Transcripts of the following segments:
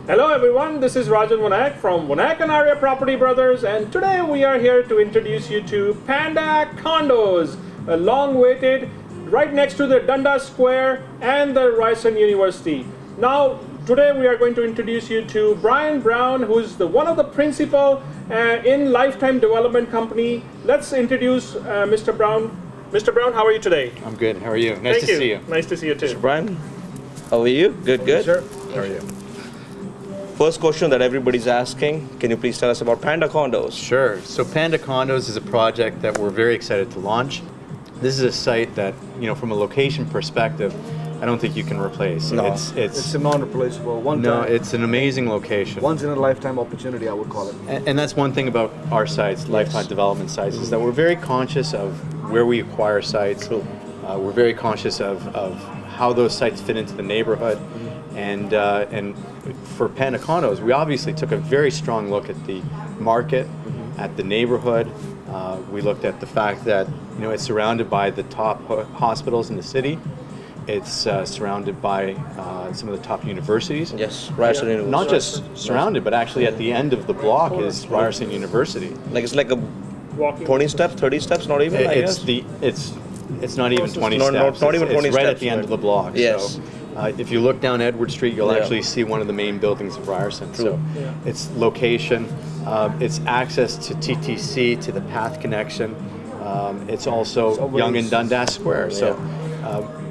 Hello everyone, this is Rajan Vanaik from Vanaik and Arya Property Brothers, and today we are here to introduce you to Panda Condos, a long-awaited, right next to the Dundas Square and the Ryerson University. Now, today we are going to introduce you to Brian Brown, who is one of the principal in Lifetime Development Company. Let's introduce Mr. Brown. Mr. Brown, how are you today? I'm good. How are you? Nice to see you. Nice to see you too. Mr. Brian, how are you? Good, good. Sure. How are you? First question that everybody's asking, can you please tell us about Panda Condos? Sure. So Panda Condos is a project that we're very excited to launch. This is a site that, from a location perspective, I don't think you can replace. No. It's a non-replaceable. It's an amazing location. Once in a lifetime opportunity, I would call it. And that's one thing about our sites, Lifetime Development sites, is that we're very conscious of where we acquire sites. True. We're very conscious of how those sites fit into the neighborhood. And for Panda Condos, we obviously took a very strong look at the market, at the neighborhood. We looked at the fact that it's surrounded by the top hospitals in the city. It's surrounded by some of the top universities. Yes, Ryerson University. Not just surrounded, but actually at the end of the block is Ryerson University. It's like a Walking 20 steps, 30 steps, not even, I guess? It's not even 20 Not steps. even 20 it's right steps, at the end right. of the block. Yes. So, if you look down Edward Street, you'll actually see one of the main buildings of Ryerson. So it's location, it's access to TTC, to the path connection. It's also Yonge and Dundas Square. So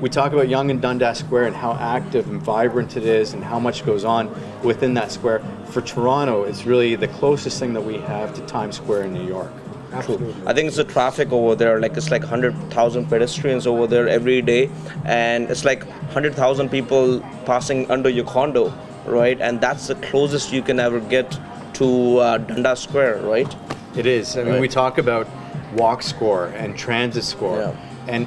we talk about Yonge and Dundas Square and how active and vibrant it is and how much goes on within that square. For Toronto, it's really the closest thing that we have to Times Square in New York. Absolutely. I think it's the traffic over there, it's like 100,000 pedestrians over there every day, and it's like 100,000 people passing under your condo, right? And that's the closest you can ever get to Dundas Square, right? It is. I mean, we talk about walk score and transit score. Yeah. And,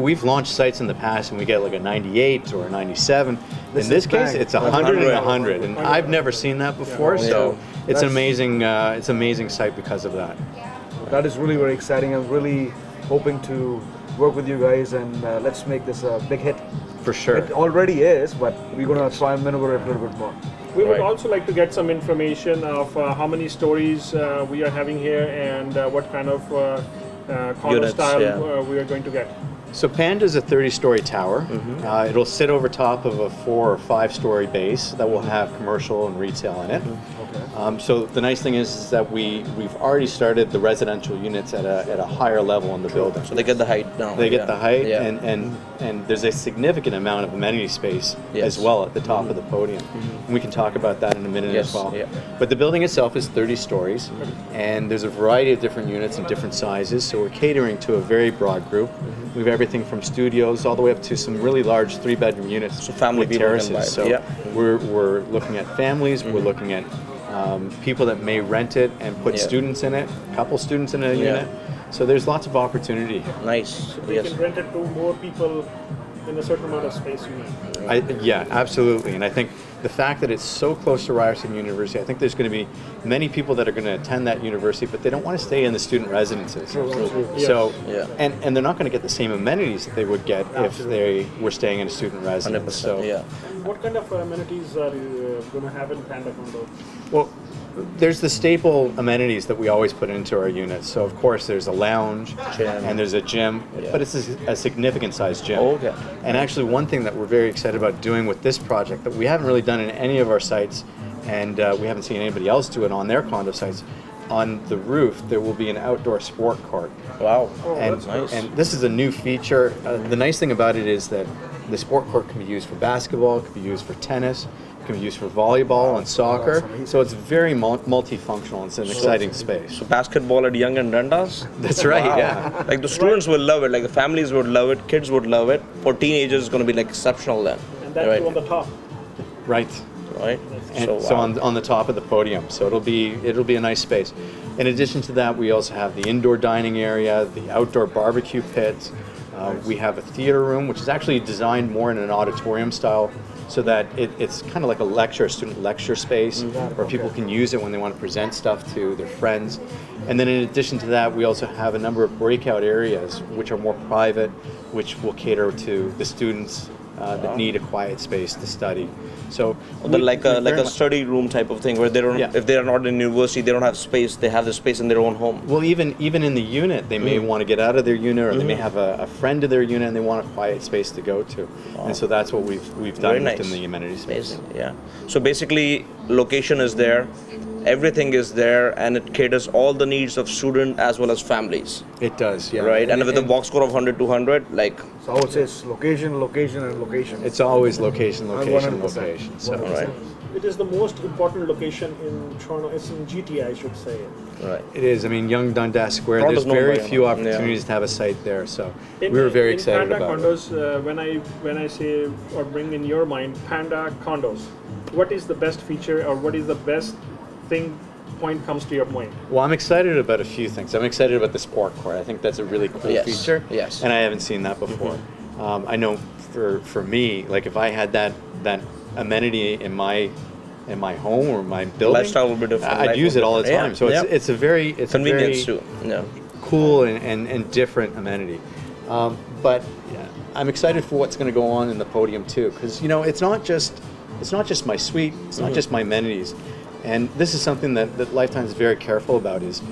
we've launched sites in the past and we get like a 98 or a 97. This in this is case, bang. it's 100 and 100. And I've never seen that before. So it's an That's- amazing site because of that. That is really very exciting. I'm really hoping to work with you guys and let's make this a big hit. For sure. It already is, but we're going to try and maneuver it a little bit more. We would Right. also like to get some information of how many stories we are having here and what kind of condo Units, style we are going to get. So Panda is a 30-story tower. It'll sit over top of a 4 or 5-story base that will have commercial and retail in it. Okay. So the nice thing is that we've already started the residential units at a higher level in the building. So they get the height now. They get the height, Yeah. and there's a significant amount of amenity space Yes. as well at the top of the podium. And we can talk about that in a minute Yes, as well. yeah. But the building itself is 30 stories, and there's a variety of different units and different sizes, so we're catering to a very broad group. We have everything from studios all the way up to some really large 3-bedroom units So family with people can terraces. buy it, So yeah. we're looking at families, we're looking at people that may rent it and put Yeah. students in it, a couple students in a Yeah. unit. So there's lots of opportunity here. Nice. We Yes. can rent it to more people in a certain amount of space you need. Yeah, absolutely. And I think the fact that it's so close to Ryerson University, I think there's going to be many people that are going to attend that university, but they don't want to stay in the student residences. So, Yeah. and they're not going to get the same amenities that they would get if they were staying in a student residence. 100%. So, Yeah. What kind of amenities are you going to have in Panda Condo? well, there's the staple amenities that we always put into our units. So, of course, there's a lounge Gym. and there's a gym, Yeah. but it's a significant sized gym. Oh, okay. And actually, one thing that we're very excited about doing with this project that we haven't really done in any of our sites, and we haven't seen anybody else do it on their condo sites, on the roof there will be an outdoor sport court. Wow. And, that's nice. and this is a new feature. The nice thing about it is that the sport court can be used for basketball, it can be used for tennis, it can be used for volleyball and soccer. So it's very multifunctional. It's an exciting space. So basketball at Yonge and Dundas? That's right, yeah. Like the students will love it, like the families would love it, kids would love it. For teenagers, it's going to be like exceptional then. And that right. too on the top. Right. Right? And so on the top of the podium, so it'll be a nice space. In addition to that, we also have the indoor dining area, the outdoor barbecue pit. We have a theater room, which is actually designed more in an auditorium style, so that it's kind of like a student lecture space, where people can use it when they want to present stuff to their friends. And then in addition to that, we also have a number of breakout areas, which are more private, which will cater to the students that need a quiet space to study. So Like a study room type of thing where they don't, if they are not in university, they don't have space. They have the space in their own home. Well, even in the unit, they may want to get out of their unit, or they may have a friend of their unit, and they want a quiet space to go to. And so that's what we've done Very nice. within the amenity space. Amazing, yeah. So basically, location is there, everything is there, and it caters all the needs of student as well as families, It does, yeah. right? And with a box score of 100 to 100, like, So I would say it's location, location, and location. It's always location, location, 100%. location. So, right, It is the most important location in Toronto. It's in GTA, I should say. right. it is. I mean, Young Dundas Square. Toronto's There's known very by few it. opportunities to have a site there. So In- we were very in excited Panda about it. Condos, when I say or bring in your mind Panda Condos, what is the best feature or what is the best thing point comes to your mind? Well, I'm excited about a few things. I'm excited about the sport court. I think that's a really cool Yes, feature. yes. And I haven't seen that before. I know for me, like if I had that amenity in my home or my building, Lifestyle will be different. I'd Life use will it be all the different. time. Yeah, So yeah. it's a very Convenience too. Yeah. cool and different amenity. But yeah, I'm excited for what's going to go on in the podium too, because it's not just my suite, it's not just my amenities, and this is something that Lifetime is very careful about. Is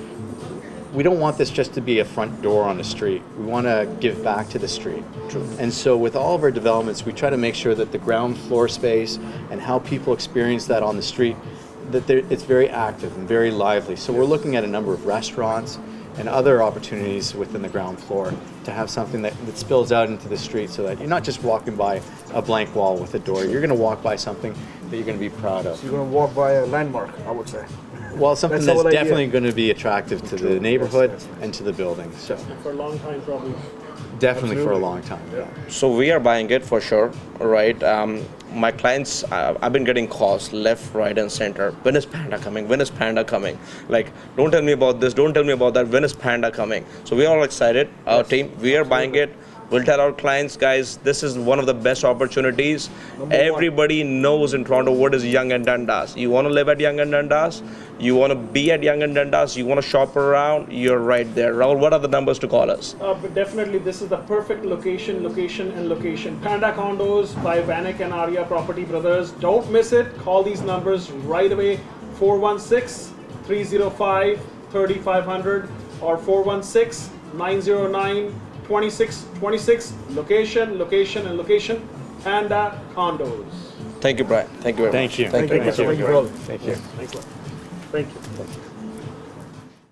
we don't want this just to be a front door on the street. We want to give back to the street. True. And so with all of our developments, we try to make sure that the ground floor space and how people experience that on the street, that it's very active and very lively. So we're looking at a number of restaurants and other opportunities within the ground floor to have something that spills out into the street, so that you're not just walking by a blank wall with a door. You're going to walk by something that you're going to be proud of. You're going to walk by a landmark, I would say. Well, something That's the that's whole idea. definitely going to be attractive to the neighborhood Yes, yes. and to the building. So For a long time, probably. definitely for a Absolutely. long time. Yeah. So we are buying it for sure, right? My clients, I've been getting calls left, right, and center. When is Panda coming? When is Panda coming? Like, don't tell me about this, don't tell me about that. When is Panda coming? So we are all excited. Our team, we are buying it. We'll tell our clients, guys, this is one of the best opportunities. Everybody knows in Toronto what is Yonge and Dundas. You want to live at Yonge and Dundas? You want to be at Yonge and Dundas? You want to shop around? You're right there. Rahul, what are the numbers to call us? But definitely, this is the perfect location. Panda Condos by Vanaik and Arya Property Brothers. Don't miss it. Call these numbers right away. 416-305-3500 or 416-909-2626. Location. Panda Condos. Thank you, Brian. Thank you very much. Thank you. Thank you. Thank you, brother. Thank you. Thanks a lot. Thank you.